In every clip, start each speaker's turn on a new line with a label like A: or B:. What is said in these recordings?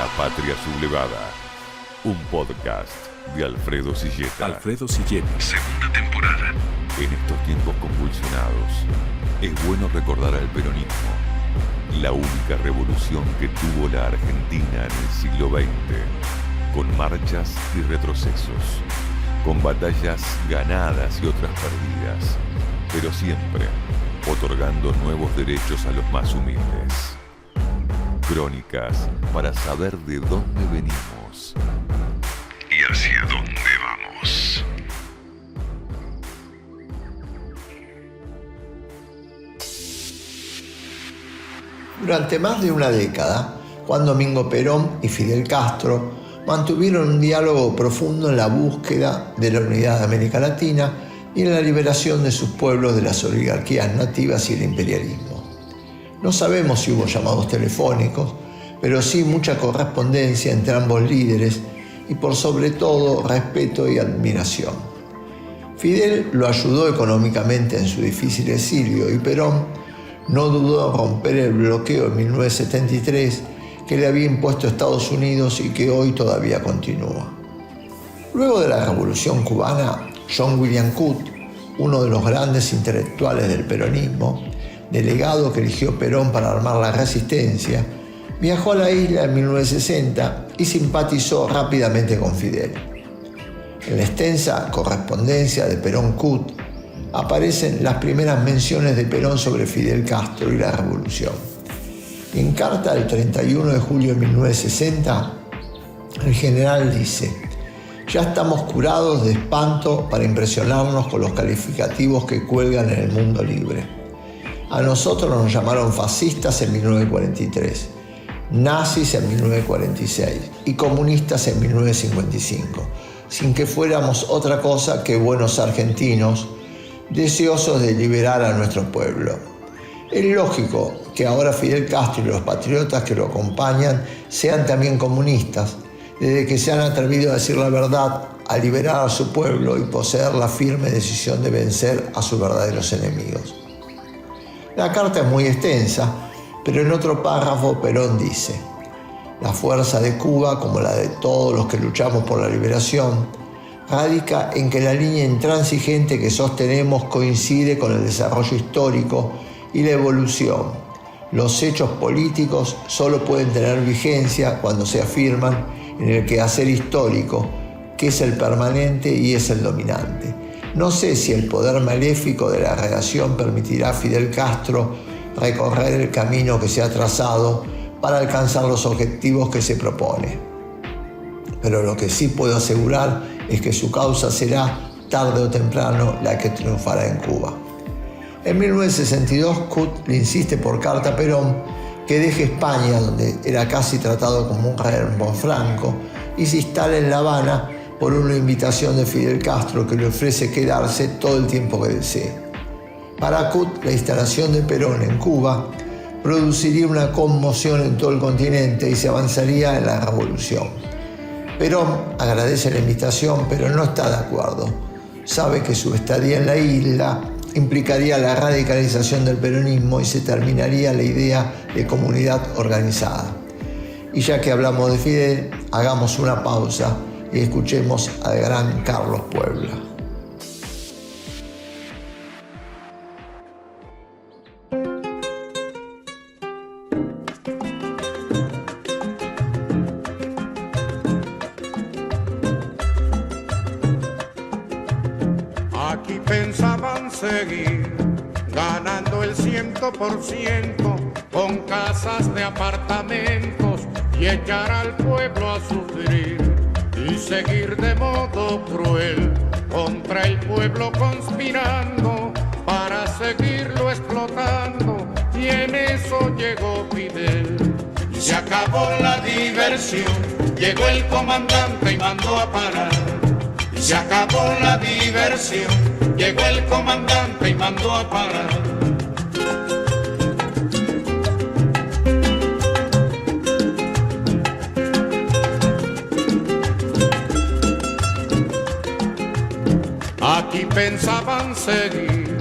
A: La Patria Sublevada, un podcast de Alfredo Silleta.
B: Alfredo Silleta.
A: Segunda temporada. En estos tiempos convulsionados, es bueno recordar al peronismo, la única revolución que tuvo la Argentina en el siglo XX, con marchas y retrocesos, con batallas ganadas y otras perdidas, pero siempre otorgando nuevos derechos a los más humildes. Crónicas para saber de dónde venimos y hacia dónde vamos.
C: Durante más de una década, Juan Domingo Perón y Fidel Castro mantuvieron un diálogo profundo en la búsqueda de la unidad de América Latina y en la liberación de sus pueblos de las oligarquías nativas y el imperialismo. No sabemos si hubo llamados telefónicos, pero sí mucha correspondencia entre ambos líderes y por sobre todo respeto y admiración. Fidel lo ayudó económicamente en su difícil exilio y Perón no dudó en romper el bloqueo en 1973 que le había impuesto Estados Unidos y que hoy todavía continúa. Luego de la Revolución Cubana, John William Coote, uno de los grandes intelectuales del peronismo, delegado que eligió Perón para armar la resistencia, viajó a la isla en 1960 y simpatizó rápidamente con Fidel. En la extensa correspondencia de Perón-Coote aparecen las primeras menciones de Perón sobre Fidel Castro y la revolución. En carta del 31 de julio de 1960, el general dice: «Ya estamos curados de espanto para impresionarnos con los calificativos que cuelgan en el mundo libre. A nosotros nos llamaron fascistas en 1943, nazis en 1946 y comunistas en 1955, sin que fuéramos otra cosa que buenos argentinos deseosos de liberar a nuestro pueblo. Es lógico que ahora Fidel Castro y los patriotas que lo acompañan sean también comunistas, desde que se han atrevido a decir la verdad, a liberar a su pueblo y poseer la firme decisión de vencer a sus verdaderos enemigos». La carta es muy extensa, pero en otro párrafo Perón dice: «La fuerza de Cuba, como la de todos los que luchamos por la liberación, radica en que la línea intransigente que sostenemos coincide con el desarrollo histórico y la evolución. Los hechos políticos solo pueden tener vigencia cuando se afirman en el quehacer histórico, que es el permanente y es el dominante. No sé si el poder maléfico de la relación permitirá a Fidel Castro recorrer el camino que se ha trazado para alcanzar los objetivos que se propone. Pero lo que sí puedo asegurar es que su causa será, tarde o temprano, la que triunfará en Cuba». En 1962, Coote le insiste por carta a Perón que deje España, donde era casi tratado como un rehén franco, y se instale en La Habana por una invitación de Fidel Castro que le ofrece quedarse todo el tiempo que desee. Para Coote, la instalación de Perón en Cuba produciría una conmoción en todo el continente y se avanzaría en la revolución. Perón agradece la invitación, pero no está de acuerdo. Sabe que su estadía en la isla implicaría la radicalización del peronismo y se terminaría la idea de comunidad organizada. Y ya que hablamos de Fidel, hagamos una pausa y escuchemos al gran Carlos Puebla.
D: Aquí pensaban seguir ganando el 100% con casas de apartamentos y echar al pueblo a sufrir y seguir de modo cruel contra el pueblo conspirando para seguirlo explotando, y en eso llegó Fidel. Y se acabó la diversión, llegó el comandante y mandó a parar. Y se acabó la diversión, llegó el comandante y mandó a parar. Aquí pensaban seguir,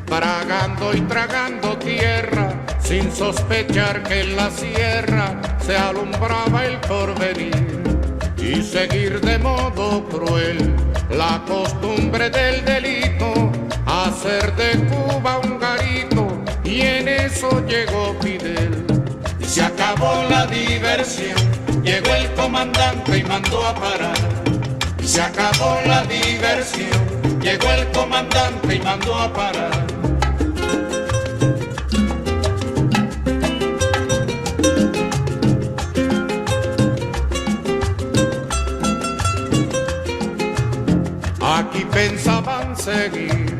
D: tragando y tragando tierra, sin sospechar que en la sierra se alumbraba el porvenir, y seguir de modo cruel la costumbre del delito, hacer de Cuba un garito, y en eso llegó Fidel. Y se acabó la diversión, llegó el comandante y mandó a parar. Y se acabó la diversión, llegó el comandante y mandó a parar. Aquí pensaban seguir,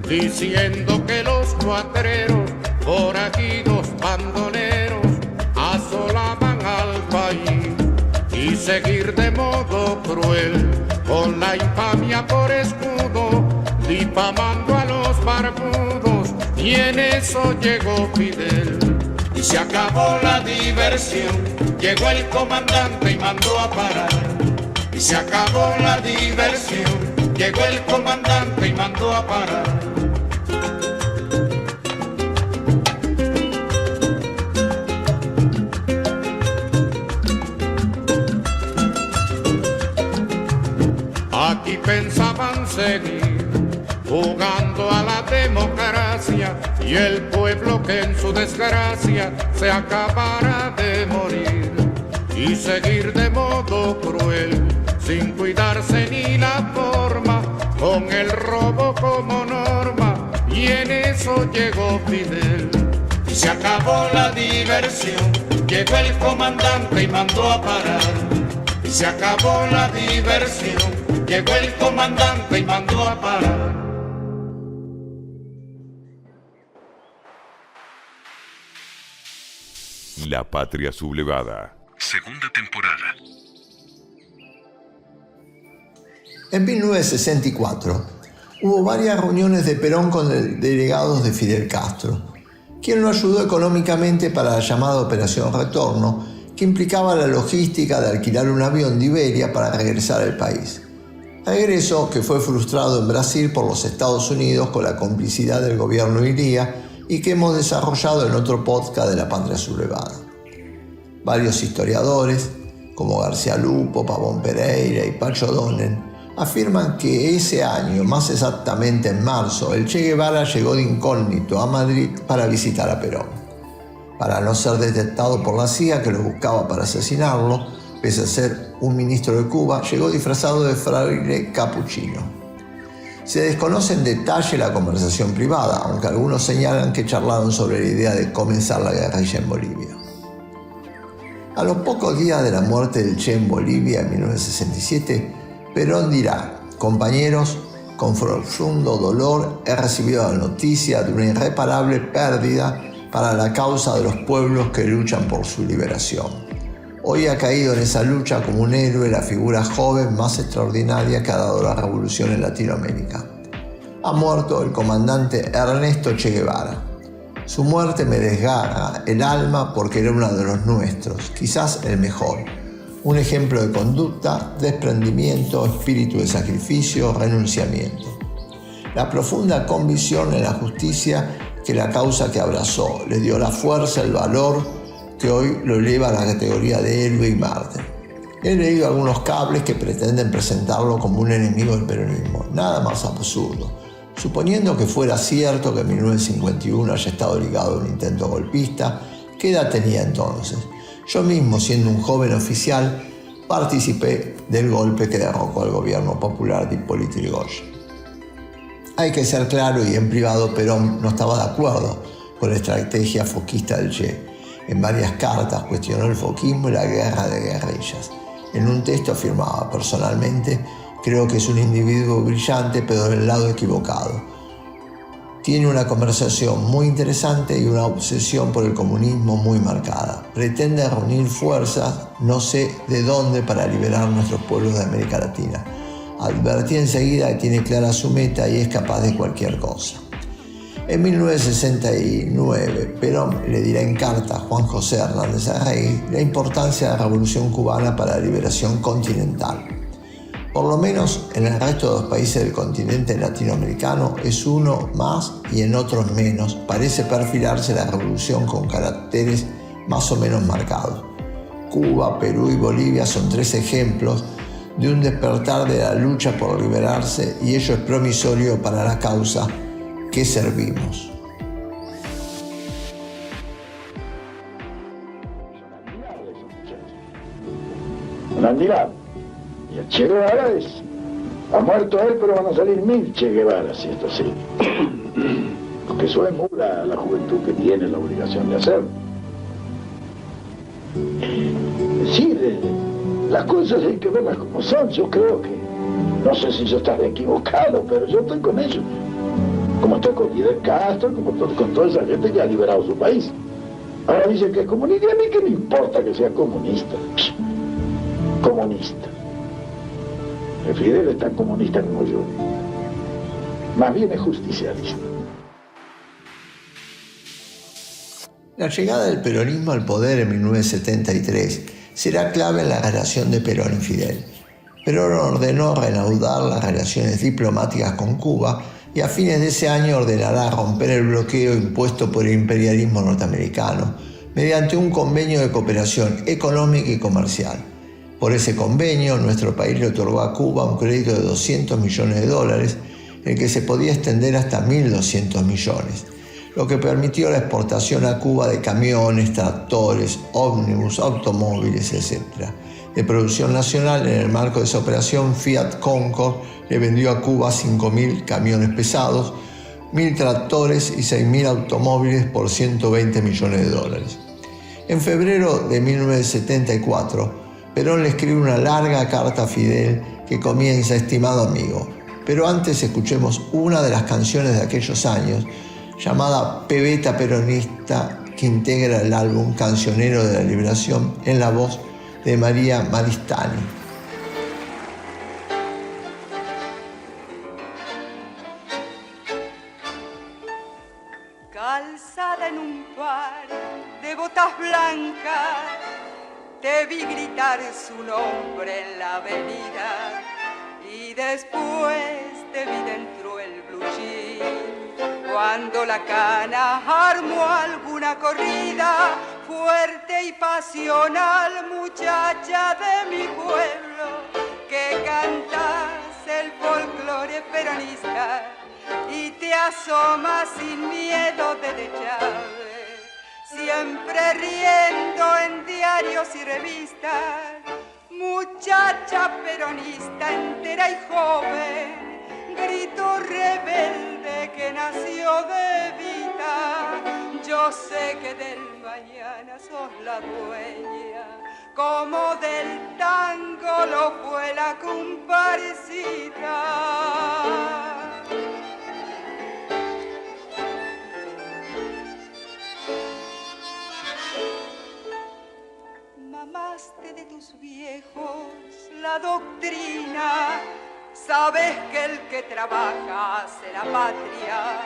D: diciendo que los cuatreros, forajidos, bandoleros, asolaban al país, y seguir de modo cruel, con la infamia por escudo, difamando a los barbudos, y en eso llegó Fidel. Y se acabó la diversión, llegó el comandante y mandó a parar. Y se acabó la diversión, llegó el comandante y mandó a parar. Aquí pensaban seguir jugando a la democracia, y el pueblo que en su desgracia se acabara de morir, y seguir de modo cruel, sin cuidarse ni la forma, con el robo como norma, y en eso llegó Fidel. Y se acabó la diversión, llegó el comandante y mandó a parar. Y se acabó la diversión, llegó el comandante y mandó a parar.
A: La Patria Sublevada.
B: Segunda temporada.
C: En 1964 hubo varias reuniones de Perón con delegados de Fidel Castro, quien lo ayudó económicamente para la llamada Operación Retorno, que implicaba la logística de alquilar un avión de Iberia para regresar al país. Regreso que fue frustrado en Brasil por los Estados Unidos con la complicidad del gobierno Iría, y que hemos desarrollado en otro podcast de La Patria Sublevada. Varios historiadores, como García Lupo, Pavón Pereira y Pacho Donen, afirman que ese año, más exactamente en marzo, el Che Guevara llegó de incógnito a Madrid para visitar a Perón. Para no ser detectado por la CIA, que lo buscaba para asesinarlo, pese a ser un ministro de Cuba, llegó disfrazado de fraile capuchino. Se desconoce en detalle la conversación privada, aunque algunos señalan que charlaron sobre la idea de comenzar la guerrilla en Bolivia. A los pocos días de la muerte del Che en Bolivia en 1967, Perón dirá: compañeros, con profundo dolor he recibido la noticia de una irreparable pérdida para la causa de los pueblos que luchan por su liberación. Hoy ha caído en esa lucha como un héroe la figura joven más extraordinaria que ha dado la revolución en Latinoamérica. Ha muerto el comandante Ernesto Che Guevara. Su muerte me desgarra el alma porque era uno de los nuestros, quizás el mejor. Un ejemplo de conducta, desprendimiento, espíritu de sacrificio, renunciamiento. La profunda convicción en la justicia que la causa que abrazó le dio la fuerza, el valor que hoy lo eleva a la categoría de héroe y mártir. He leído algunos cables que pretenden presentarlo como un enemigo del peronismo. Nada más absurdo. Suponiendo que fuera cierto que en 1951 haya estado ligado a un intento golpista, ¿qué edad tenía entonces? Yo mismo, siendo un joven oficial, participé del golpe que derrocó al gobierno popular de Hipólito Yrigoyen. Hay que ser claro, y en privado Perón no estaba de acuerdo con la estrategia foquista del Che. En varias cartas cuestionó el foquismo y la guerra de guerrillas. En un texto afirmaba: personalmente, creo que es un individuo brillante, pero del lado equivocado. Tiene una conversación muy interesante y una obsesión por el comunismo muy marcada. Pretende reunir fuerzas, no sé de dónde, para liberar nuestros pueblos de América Latina. Advertí enseguida que tiene clara su meta y es capaz de cualquier cosa. En 1969, Perón le dirá en carta a Juan José Hernández Arregui la importancia de la Revolución Cubana para la liberación continental. Por lo menos en el resto de los países del continente latinoamericano es uno más y en otros menos. Parece perfilarse la revolución con caracteres más o menos marcados. Cuba, Perú y Bolivia son 3 ejemplos de un despertar de la lucha por liberarse, y ello es promisorio para la causa que servimos.
B: Admirable. Y el Che Guevara ha muerto él, pero van a salir 1000 Che Guevaras, si esto sí. Porque eso emula la juventud que tiene la obligación de hacer. Sí, las cosas hay que verlas como son. Yo creo que, no sé si yo estaré equivocado, pero yo estoy con ellos. Como estoy con Fidel Castro, como estoy con toda esa gente que ha liberado su país. Ahora dicen que es comunista, y a mí que me importa que sea comunista. Comunista. El Fidel es tan comunista como yo. Más bien es justicialista.
C: La llegada del peronismo al poder en 1973 será clave en la relación de Perón y Fidel. Perón ordenó reanudar las relaciones diplomáticas con Cuba y a fines de ese año ordenará romper el bloqueo impuesto por el imperialismo norteamericano mediante un convenio de cooperación económica y comercial. Por ese convenio, nuestro país le otorgó a Cuba un crédito de $200 millones, el que se podía extender hasta 1.200 millones, lo que permitió la exportación a Cuba de camiones, tractores, ómnibus, automóviles, etc. De producción nacional, en el marco de esa operación, Fiat Concord le vendió a Cuba 5.000 camiones pesados, 1.000 tractores y 6.000 automóviles por $120 millones. En febrero de 1974, Perón le escribe una larga carta a Fidel que comienza: estimado amigo. Pero antes escuchemos una de las canciones de aquellos años, llamada Pebeta Peronista, que integra el álbum Cancionero de la Liberación en la voz de María Maristani.
E: Calzada en un par de botas blancas, te vi gritar su nombre en la avenida y después te vi dentro el blue jean. Cuando la cana armó alguna corrida fuerte y pasional, muchacha de mi pueblo, que cantas el folclore peronista y te asomas sin miedo de Chávez. Siempre riendo en diarios y revistas, muchacha peronista entera y joven, grito rebelde que nació de vida. Yo sé que del mañana sos la dueña, como del tango lo fue la comparsita. Mamaste de tus viejos la doctrina, sabes que el que trabaja hace la patria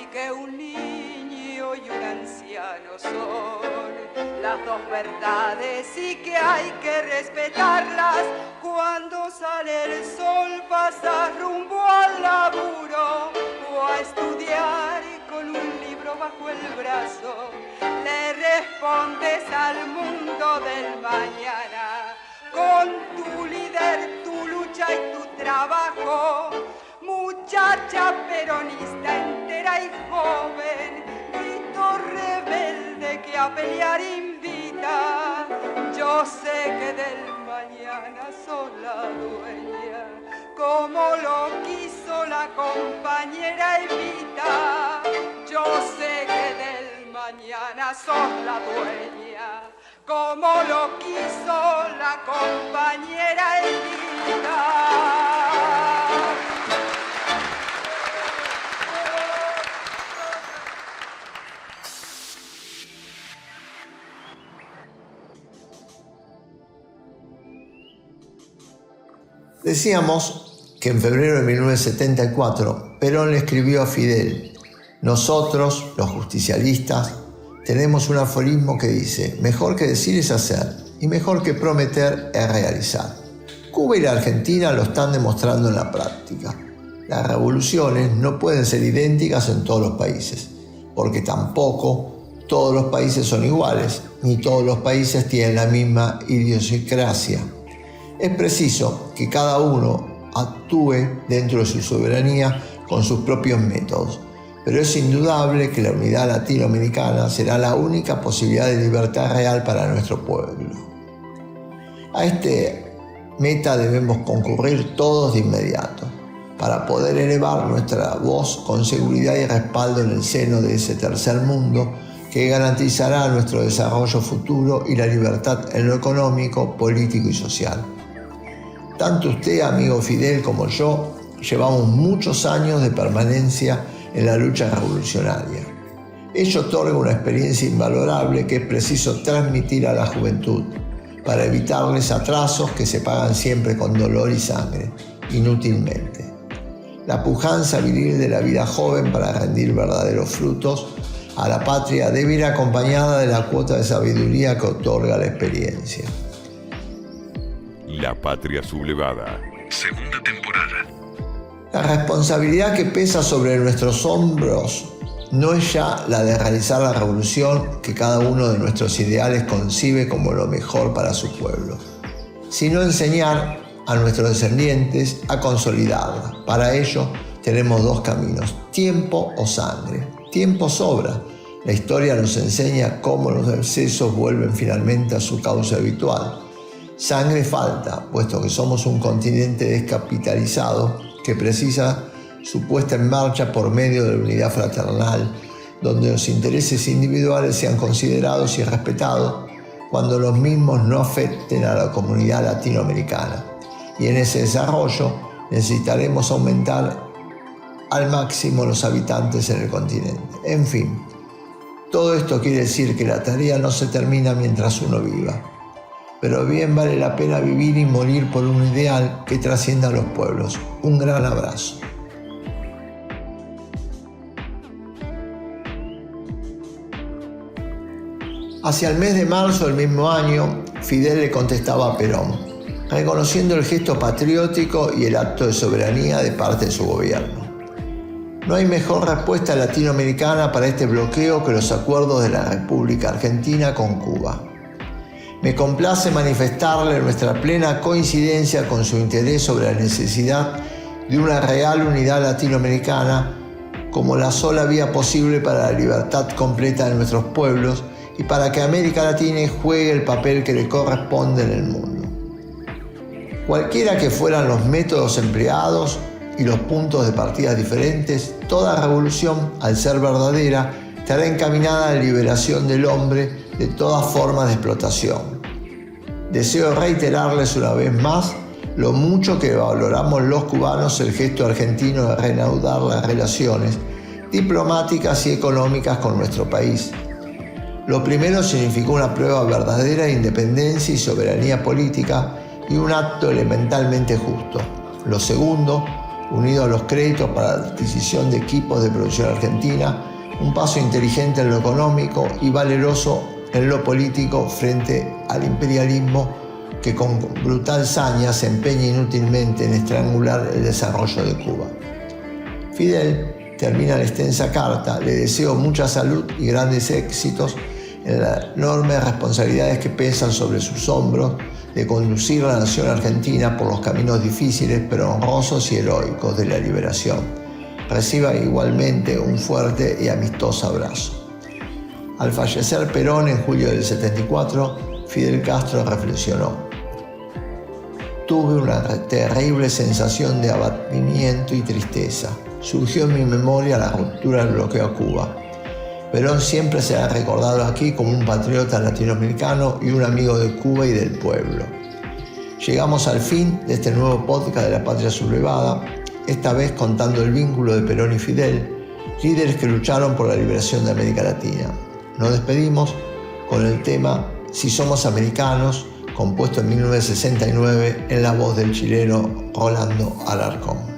E: y que un niño y un anciano son las dos verdades y que hay que respetarlas. Cuando sale el sol pasas rumbo al laburo o a estudiar con un libro bajo el brazo. Le respondes al mundo del mañana con tu líder, tu lucha y tu trabajo. Muchacha peronista entera y joven, grito rebelde que a pelear invita. Yo sé que del mañana sos la dueña, como lo quiso la compañera Evita. Yo sé que del mañana sos la dueña, como lo quiso la compañera Evita.
C: Decíamos que en febrero de 1974 Perón le escribió a Fidel: nosotros, los justicialistas, tenemos un aforismo que dice: mejor que decir es hacer, y mejor que prometer es realizar. Cuba y la Argentina lo están demostrando en la práctica. Las revoluciones no pueden ser idénticas en todos los países, porque tampoco todos los países son iguales, ni todos los países tienen la misma idiosincrasia. Es preciso que cada uno actúe dentro de su soberanía con sus propios métodos, pero es indudable que la unidad latinoamericana será la única posibilidad de libertad real para nuestro pueblo. A este meta debemos concurrir todos de inmediato, para poder elevar nuestra voz con seguridad y respaldo en el seno de ese tercer mundo que garantizará nuestro desarrollo futuro y la libertad en lo económico, político y social. Tanto usted, amigo Fidel, como yo, llevamos muchos años de permanencia en la lucha revolucionaria. Ello otorga una experiencia invalorable que es preciso transmitir a la juventud para evitarles atrasos que se pagan siempre con dolor y sangre, inútilmente. La pujanza viril de la vida joven para rendir verdaderos frutos a la patria debe ir acompañada de la cuota de sabiduría que otorga la experiencia.
A: La Patria Sublevada, segunda temporada.
C: La responsabilidad que pesa sobre nuestros hombros no es ya la de realizar la revolución que cada uno de nuestros ideales concibe como lo mejor para su pueblo, sino enseñar a nuestros descendientes a consolidarla. Para ello tenemos dos caminos: tiempo o sangre. Tiempo sobra. La historia nos enseña cómo los excesos vuelven finalmente a su causa habitual. Sangre falta, puesto que somos un continente descapitalizado que precisa su puesta en marcha por medio de la unidad fraternal, donde los intereses individuales sean considerados y respetados, cuando los mismos no afecten a la comunidad latinoamericana. Y en ese desarrollo necesitaremos aumentar al máximo los habitantes en el continente. En fin, todo esto quiere decir que la tarea no se termina mientras uno viva, pero bien vale la pena vivir y morir por un ideal que trascienda a los pueblos. Un gran abrazo. Hacia el mes de marzo del mismo año, Fidel le contestaba a Perón, reconociendo el gesto patriótico y el acto de soberanía de parte de su gobierno. No hay mejor respuesta latinoamericana para este bloqueo que los acuerdos de la República Argentina con Cuba. Me complace manifestarle nuestra plena coincidencia con su interés sobre la necesidad de una real unidad latinoamericana como la sola vía posible para la libertad completa de nuestros pueblos y para que América Latina juegue el papel que le corresponde en el mundo. Cualquiera que fueran los métodos empleados y los puntos de partida diferentes, toda revolución, al ser verdadera, estará encaminada a la liberación del hombre de todas formas de explotación. Deseo reiterarles una vez más lo mucho que valoramos los cubanos el gesto argentino de reanudar las relaciones diplomáticas y económicas con nuestro país. Lo primero significó una prueba verdadera de independencia y soberanía política y un acto elementalmente justo. Lo segundo, unido a los créditos para la adquisición de equipos de producción argentina, un paso inteligente en lo económico y valeroso en lo político frente al imperialismo que con brutal saña se empeña inútilmente en estrangular el desarrollo de Cuba. Fidel termina la extensa carta: le deseo mucha salud y grandes éxitos en las enormes responsabilidades que pesan sobre sus hombros de conducir a la nación argentina por los caminos difíciles pero honrosos y heroicos de la liberación. Reciba igualmente un fuerte y amistoso abrazo. Al fallecer Perón en julio del 74, Fidel Castro reflexionó: tuve una terrible sensación de abatimiento y tristeza. Surgió en mi memoria la ruptura del bloqueo a Cuba. Perón siempre será recordado aquí como un patriota latinoamericano y un amigo de Cuba y del pueblo. Llegamos al fin de este nuevo podcast de La Patria Sublevada, esta vez contando el vínculo de Perón y Fidel, líderes que lucharon por la liberación de América Latina. Nos despedimos con el tema Si somos americanos, compuesto en 1969 en la voz del chileno Rolando Alarcón.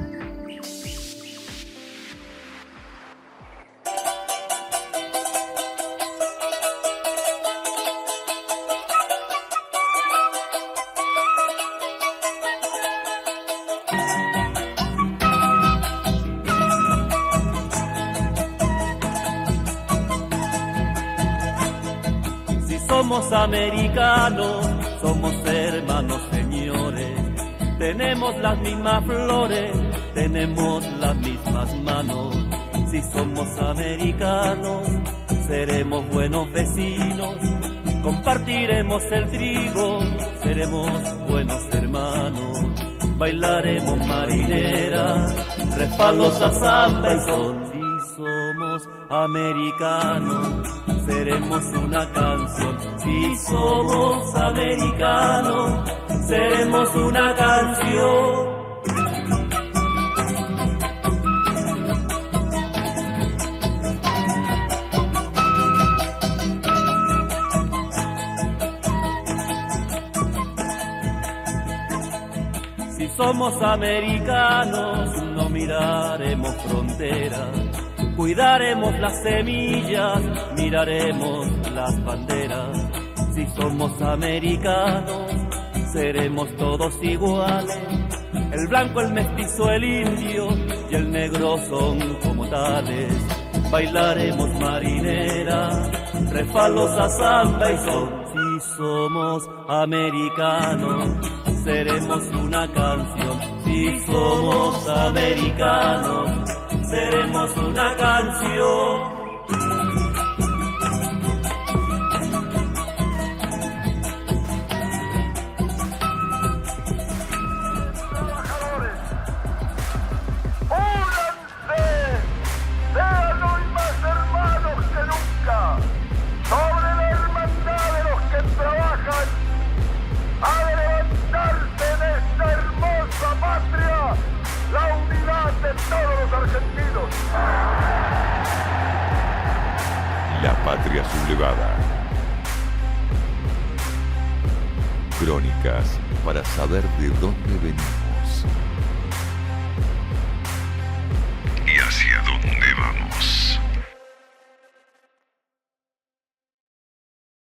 F: somos americanos, somos hermanos, señores. Tenemos las mismas flores, tenemos las mismas manos. Si somos americanos, seremos buenos vecinos. Compartiremos el trigo, seremos buenos hermanos. Bailaremos marinera, respaldos a samba y son. Si somos americanos, seremos una canción. Si somos americanos, seremos una canción. Si somos americanos, no miraremos fronteras. Cuidaremos las semillas, miraremos las banderas. Si somos americanos, seremos todos iguales. El blanco, el mestizo, el indio y el negro son como tales. Bailaremos marinera, refalos a samba y son. Si somos americanos, seremos una canción. Si somos americanos, seremos una canción.
A: La patria sublevada. Crónicas para saber de dónde venimos.